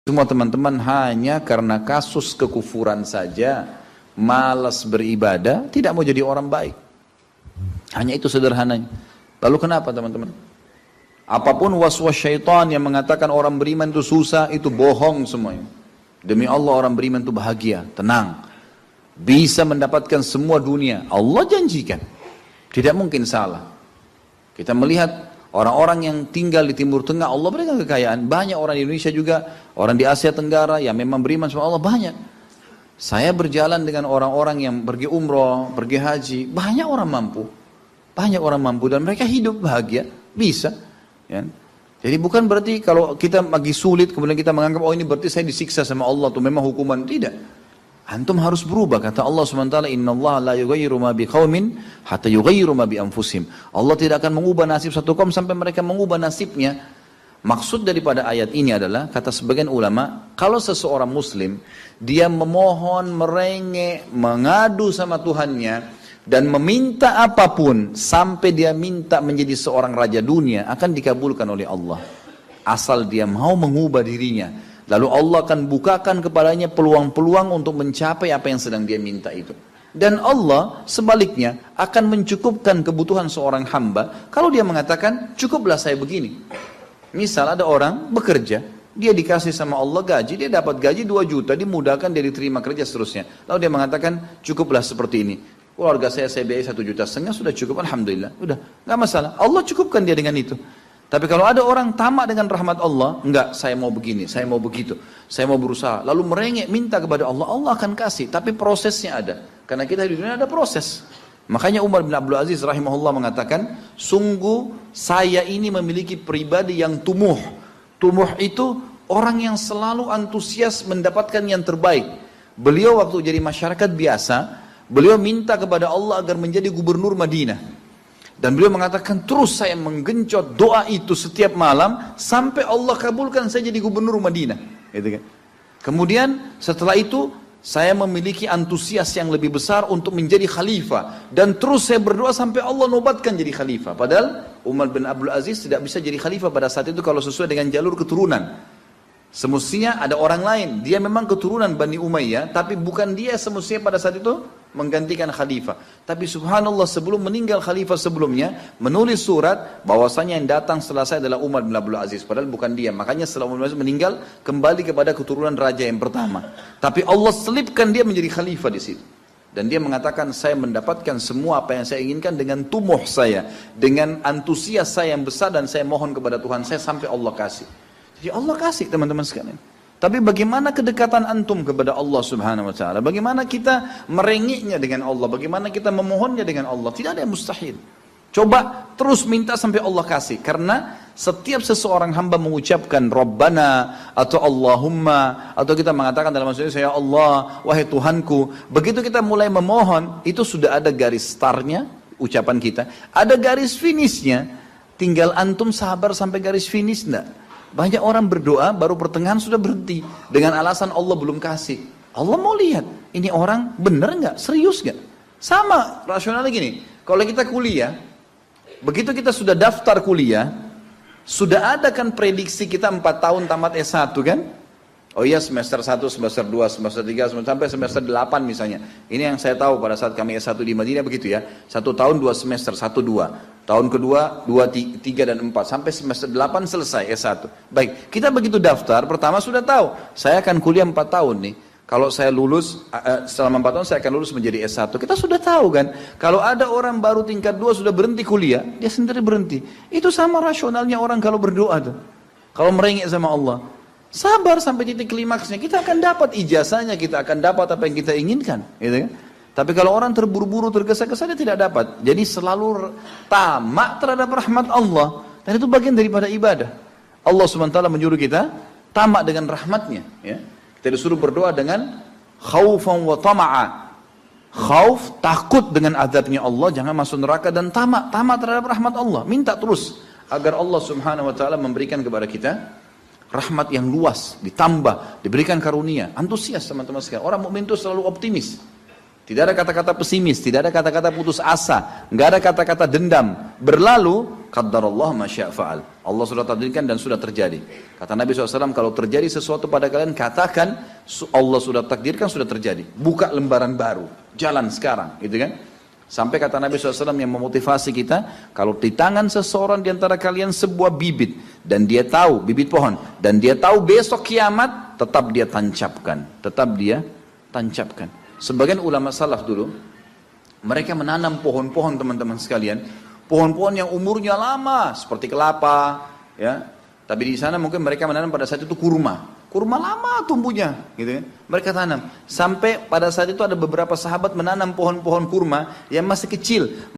Semua teman-teman hanya karena kasus kekufuran saja, malas beribadah, tidak mau jadi orang baik. Hanya itu sederhananya. Lalu kenapa teman-teman? Apapun waswas syaitan yang mengatakan orang beriman itu susah, itu bohong semuanya. Demi Allah orang beriman itu bahagia, tenang. Bisa mendapatkan semua dunia. Allah janjikan. Tidak mungkin salah. Kita melihat orang-orang yang tinggal di Timur Tengah, Allah berikan kekayaan. Banyak orang di Indonesia juga, orang di Asia Tenggara yang memang beriman sama Allah banyak. Saya berjalan dengan orang-orang yang pergi umroh, pergi haji, banyak orang mampu. Banyak orang mampu dan mereka hidup bahagia, bisa. Ya. Jadi bukan berarti kalau kita lagi sulit kemudian kita menganggap oh ini berarti saya disiksa sama Allah atau memang hukuman, tidak. Antum harus berubah, kata Allah SWT, innallaha la yughayyiru ma biqaumin hatta yughayyiru ma bi anfusihim. Allah tidak akan mengubah nasib satu kaum sampai mereka mengubah nasibnya. Maksud daripada ayat ini adalah, kata sebagian ulama, kalau seseorang muslim dia memohon, merengek, mengadu sama Tuhannya dan meminta apapun sampai dia minta menjadi seorang raja dunia, akan dikabulkan oleh Allah. Asal dia mau mengubah dirinya. Lalu Allah akan bukakan kepadanya peluang-peluang untuk mencapai apa yang sedang dia minta itu. Dan Allah sebaliknya akan mencukupkan kebutuhan seorang hamba kalau dia mengatakan cukuplah saya begini. Misal ada orang bekerja, dia dikasih sama Allah gaji, dia dapat gaji 2 juta, dimudahkan dia diterima kerja seterusnya. Lalu dia mengatakan cukuplah seperti ini. Keluarga saya biayai 1,5 juta, sudah cukup, alhamdulillah. Udah, nggak masalah. Allah cukupkan dia dengan itu. Tapi kalau ada orang tamak dengan rahmat Allah, enggak, saya mau begini, saya mau begitu, saya mau berusaha, lalu merengek minta kepada Allah, Allah akan kasih, tapi prosesnya ada. Karena kita di dunia ada proses. Makanya Umar bin Abdul Aziz rahimahullah mengatakan, sungguh saya ini memiliki pribadi yang tumuh. Tumuh itu orang yang selalu antusias mendapatkan yang terbaik. Beliau waktu jadi masyarakat biasa, beliau minta kepada Allah agar menjadi gubernur Madinah. Dan beliau mengatakan terus saya menggencot doa itu setiap malam sampai Allah kabulkan saya jadi gubernur Madinah. Gitu kan. Kemudian setelah itu saya memiliki antusias yang lebih besar untuk menjadi khalifah. Dan terus saya berdoa sampai Allah nobatkan jadi khalifah. Padahal Umar bin Abdul Aziz tidak bisa jadi khalifah pada saat itu kalau sesuai dengan jalur keturunan. Semestinya ada orang lain. Dia memang keturunan Bani Umayyah, tapi bukan dia semestinya pada saat itu menggantikan khalifah. Tapi subhanallah sebelum meninggal khalifah sebelumnya menulis surat bahwasanya yang datang setelah saya adalah Umar bin Abdul Aziz. Padahal bukan dia. Makanya setelah Umar bin Abdul Aziz meninggal kembali kepada keturunan raja yang pertama. Tapi Allah selipkan dia menjadi khalifah di situ. Dan dia mengatakan saya mendapatkan semua apa yang saya inginkan dengan tumuh saya, dengan antusias saya yang besar dan saya mohon kepada Tuhan saya sampai Allah kasih. Jadi Allah kasih teman-teman sekalian. Tapi bagaimana kedekatan antum kepada Allah subhanahu wa ta'ala? Bagaimana kita merengeknya dengan Allah? Bagaimana kita memohonnya dengan Allah? Tidak ada yang mustahil. Coba terus minta sampai Allah kasih. Karena setiap seseorang hamba mengucapkan Rabbana atau Allahumma, atau kita mengatakan dalam maksudnya ya Allah, wahai Tuhanku. Begitu kita mulai memohon, itu sudah ada garis startnya ucapan kita. Ada garis finishnya. Tinggal antum sabar sampai garis finish enggak? Banyak orang berdoa baru pertengahan sudah berhenti dengan alasan Allah belum kasih. Allah mau lihat ini orang benar nggak, serius nggak? Sama rasionalnya gini. Kalau kita kuliah, begitu kita sudah daftar kuliah, sudah ada kan prediksi kita 4 tahun tamat S1 kan? Oh iya semester 1, semester 2, semester 3, sampai semester 8 misalnya. Ini yang saya tahu pada saat kami S1 di Madinah begitu ya. 1 tahun 2 semester, 1, 2. Tahun kedua 2, 3 dan 4. Sampai semester 8 selesai S1. Baik, kita begitu daftar, pertama sudah tahu. Saya akan kuliah 4 tahun nih. Kalau saya lulus, selama 4 tahun saya akan lulus menjadi S1. Kita sudah tahu kan. Kalau ada orang baru tingkat 2 sudah berhenti kuliah, dia sendiri berhenti. Itu sama rasionalnya orang kalau berdoa tuh. Kalau merengek sama Allah. Sabar sampai titik klimaksnya, kita akan dapat ijazahnya, kita akan dapat apa yang kita inginkan, gitu kan? Tapi kalau orang terburu-buru, tergesa-gesa, dia tidak dapat. Jadi selalu tamak terhadap rahmat Allah, dan itu bagian daripada ibadah. Allah SWT menyuruh kita tamak dengan rahmatnya. Ya. Kita disuruh berdoa dengan khaufan wa tama'a. Khauf, takut dengan azabnya Allah, jangan masuk neraka, dan tamak terhadap rahmat Allah. Minta terus agar Allah Subhanahu Wa Taala memberikan kepada kita rahmat yang luas, ditambah, diberikan karunia. Antusias teman-teman sekalian. Orang mukmin itu selalu optimis. Tidak ada kata-kata pesimis, tidak ada kata-kata putus asa, nggak ada kata-kata dendam. Berlalu, qaddarallah ma syaa fa'al. Allah sudah takdirkan dan sudah terjadi. Kata Nabi SAW, kalau terjadi sesuatu pada kalian, katakan Allah sudah takdirkan, sudah terjadi. Buka lembaran baru, jalan sekarang, gitu kan? Sampai kata Nabi SAW yang memotivasi kita, kalau di tangan seseorang di antara kalian sebuah bibit, dan dia tahu, bibit pohon, dan dia tahu besok kiamat, tetap dia tancapkan. Tetap dia tancapkan. Sebagian ulama salaf dulu, mereka menanam pohon-pohon teman-teman sekalian, pohon-pohon yang umurnya lama, seperti kelapa, ya. Tapi di sana mungkin mereka menanam pada saat itu kurma. Kurma lama tumbuhnya, gitu kan? Mereka tanam. Sampai pada saat itu ada beberapa sahabat menanam pohon-pohon kurma yang masih kecil.